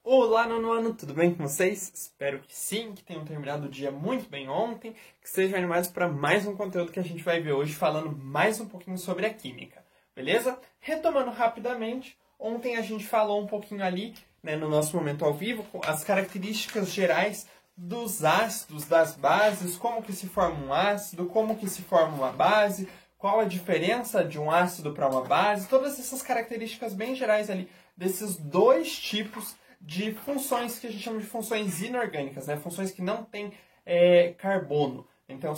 Olá, nono ano, tudo bem com vocês? Espero que sim, que tenham terminado o dia muito bem ontem, que estejam animados para mais um conteúdo que a gente vai ver hoje, falando mais um pouquinho sobre a química, beleza? Retomando rapidamente, ontem a gente falou um pouquinho ali, né, no nosso momento ao vivo, as características gerais dos ácidos, das bases, como que se forma um ácido, como que se forma uma base, qual a diferença de um ácido para uma base, todas essas características bem gerais ali, desses dois tipos de funções que a gente chama de funções inorgânicas, né? Funções que não têm carbono. Então,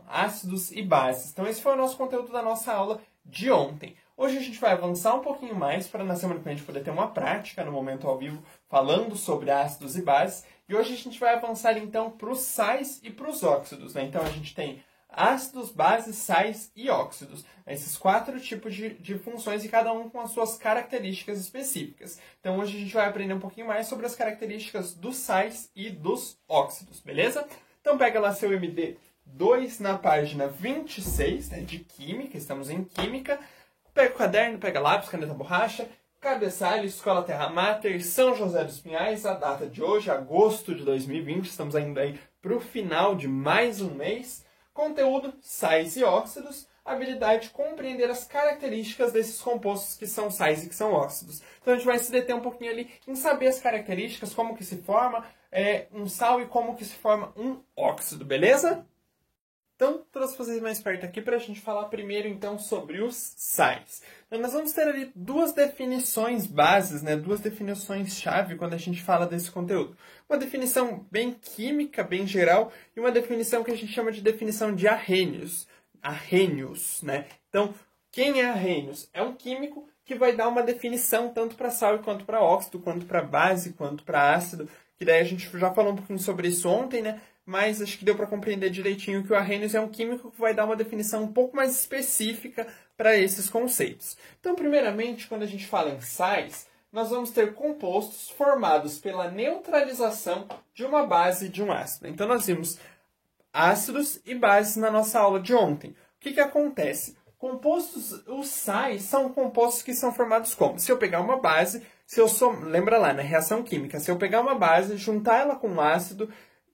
ácidos e bases. Então, esse foi o nosso conteúdo da nossa aula de ontem. Hoje a gente vai avançar um pouquinho mais para na semana que vem a gente poder ter uma prática no momento ao vivo falando sobre ácidos e bases. E hoje a gente vai avançar então para os sais e para os óxidos, né? Então, a gente tem ácidos, bases, sais e óxidos. Esses 4 tipos de funções e cada um com as suas características específicas. Então hoje a gente vai aprender um pouquinho mais sobre as características dos sais e dos óxidos, beleza? Então pega lá seu MD2 na página 26, né, de Química, estamos em Química. Pega o caderno, pega lápis, caneta, borracha, cabeçalho, Escola Terra Mater, São José dos Pinhais, a data de hoje, agosto de 2020, estamos ainda aí para o final de mais um mês. Conteúdo, sais e óxidos, habilidade de compreender as características desses compostos que são sais e que são óxidos. Então a gente vai se deter um pouquinho ali em saber as características, como que se forma um sal e como que se forma um óxido, beleza? Então, trouxe vocês mais perto aqui para a gente falar primeiro, então, sobre os sais. Então, nós vamos ter ali duas definições bases, né? Duas definições-chave quando a gente fala desse conteúdo. Uma definição bem química, bem geral, e uma definição que a gente chama de definição de Arrhenius. Arrhenius, né? Então, quem é Arrhenius? É um químico que vai dar uma definição tanto para sal quanto para óxido, quanto para base, quanto para ácido, que daí a gente já falou um pouquinho sobre isso ontem, né? Mas acho que deu para compreender direitinho que o Arrhenius é um químico que vai dar uma definição um pouco mais específica para esses conceitos. Então, primeiramente, quando a gente fala em sais, nós vamos ter compostos formados pela neutralização de uma base e de um ácido. Então, nós vimos ácidos e bases na nossa aula de ontem. O que acontece? Os sais são compostos que são formados como? Se eu pegar uma base, lembra lá, na reação química, se eu pegar uma base, juntar ela com um ácido,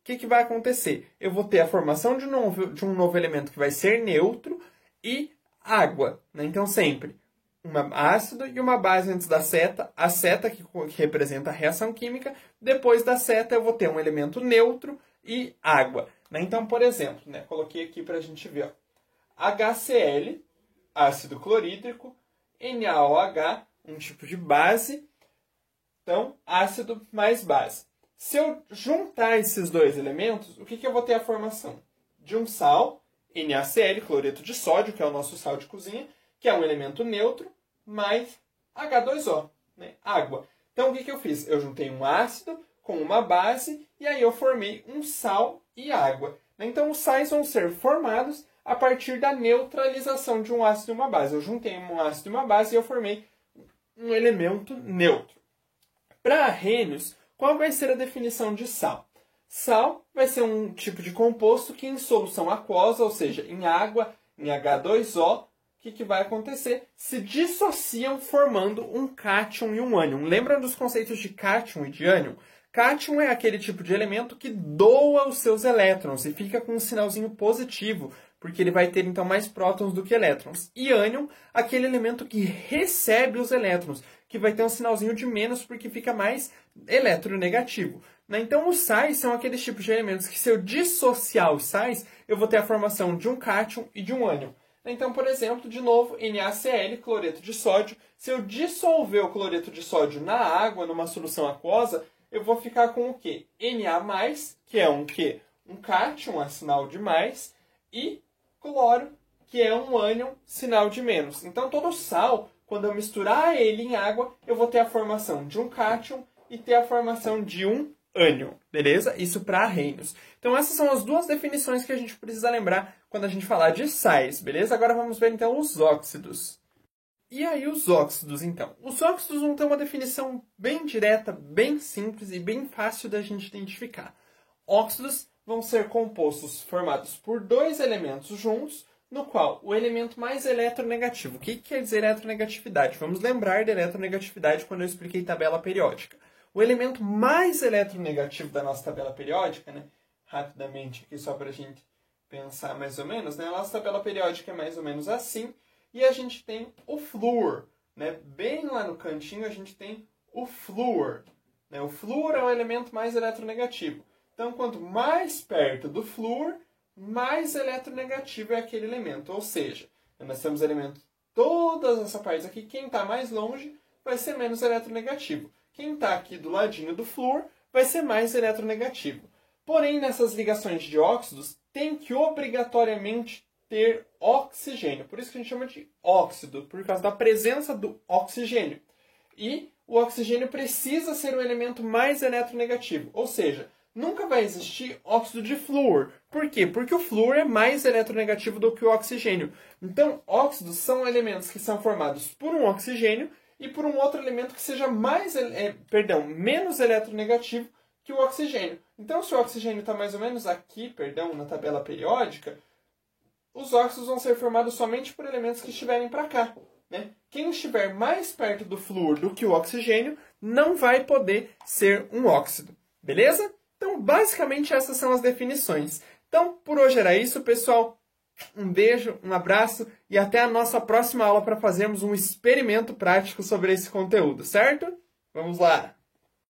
o que vai acontecer? Eu vou ter a formação de um novo elemento que vai ser neutro e água, né? Então, sempre um ácido e uma base antes da seta, a seta que representa a reação química, depois da seta eu vou ter um elemento neutro e água. Né? Então, por exemplo, né, coloquei aqui para a gente ver, ó, HCl, ácido clorídrico, NaOH, um tipo de base, então ácido mais base. Se eu juntar esses dois elementos, o que eu vou ter a formação? De um sal, NaCl, cloreto de sódio, que é o nosso sal de cozinha, que é um elemento neutro, mais H2O, né? Água. Então, o que eu fiz? Eu juntei um ácido com uma base, e aí eu formei um sal e água. Então, os sais vão ser formados a partir da neutralização de um ácido e uma base. Eu juntei um ácido e uma base e eu formei um elemento neutro. Para Arrhenius, qual vai ser a definição de sal? Sal vai ser um tipo de composto que em solução aquosa, ou seja, em água, em H2O, o que vai acontecer? Se dissociam formando um cátion e um ânion. Lembram dos conceitos de cátion e de ânion? Cátion é aquele tipo de elemento que doa os seus elétrons e fica com um sinalzinho positivo, porque ele vai ter então mais prótons do que elétrons. E ânion, aquele elemento que recebe os elétrons, que vai ter um sinalzinho de menos porque fica mais eletronegativo. Então, os sais são aqueles tipos de elementos que, se eu dissociar os sais, eu vou ter a formação de um cátion e de um ânion. Então, por exemplo, de novo, NaCl, cloreto de sódio. Se eu dissolver o cloreto de sódio na água, numa solução aquosa, eu vou ficar com o quê? Na+, que é um quê? Um cátion, é sinal de mais, e cloro, que é um ânion, sinal de menos. Então, todo sal, quando eu misturar ele em água, eu vou ter a formação de um cátion e ter a formação de um ânion, beleza? Isso para Arrhenius. Então, essas são as duas definições que a gente precisa lembrar quando a gente falar de sais, beleza? Agora vamos ver, então, os óxidos. E aí, os óxidos, então? Os óxidos vão ter uma definição bem direta, bem simples e bem fácil da gente identificar. Óxidos vão ser compostos formados por dois elementos juntos, no qual o elemento mais eletronegativo... O que quer dizer eletronegatividade? Vamos lembrar da eletronegatividade quando eu expliquei tabela periódica. O elemento mais eletronegativo da nossa tabela periódica, né? Rapidamente aqui só para a gente pensar mais ou menos, né? A nossa tabela periódica é mais ou menos assim, e a gente tem o flúor, né? Bem lá no cantinho a gente tem o flúor, né? O flúor é o elemento mais eletronegativo. Então, quanto mais perto do flúor, mais eletronegativo é aquele elemento. Ou seja, nós temos elementos, todas essas partes aqui, quem está mais longe vai ser menos eletronegativo. Quem está aqui do ladinho do flúor vai ser mais eletronegativo. Porém, nessas ligações de óxidos, tem que obrigatoriamente ter oxigênio. Por isso que a gente chama de óxido, por causa da presença do oxigênio. E o oxigênio precisa ser o elemento mais eletronegativo. Ou seja, nunca vai existir óxido de flúor. Por quê? Porque o flúor é mais eletronegativo do que o oxigênio. Então, óxidos são elementos que são formados por um oxigênio e por um outro elemento que seja menos eletronegativo que o oxigênio. Então, se o oxigênio está mais ou menos aqui, na tabela periódica, os óxidos vão ser formados somente por elementos que estiverem para cá, né? Quem estiver mais perto do flúor do que o oxigênio não vai poder ser um óxido. Beleza? Então, basicamente, essas são as definições. Então, por hoje era isso, pessoal. Um beijo, um abraço e até a nossa próxima aula para fazermos um experimento prático sobre esse conteúdo, certo? Vamos lá!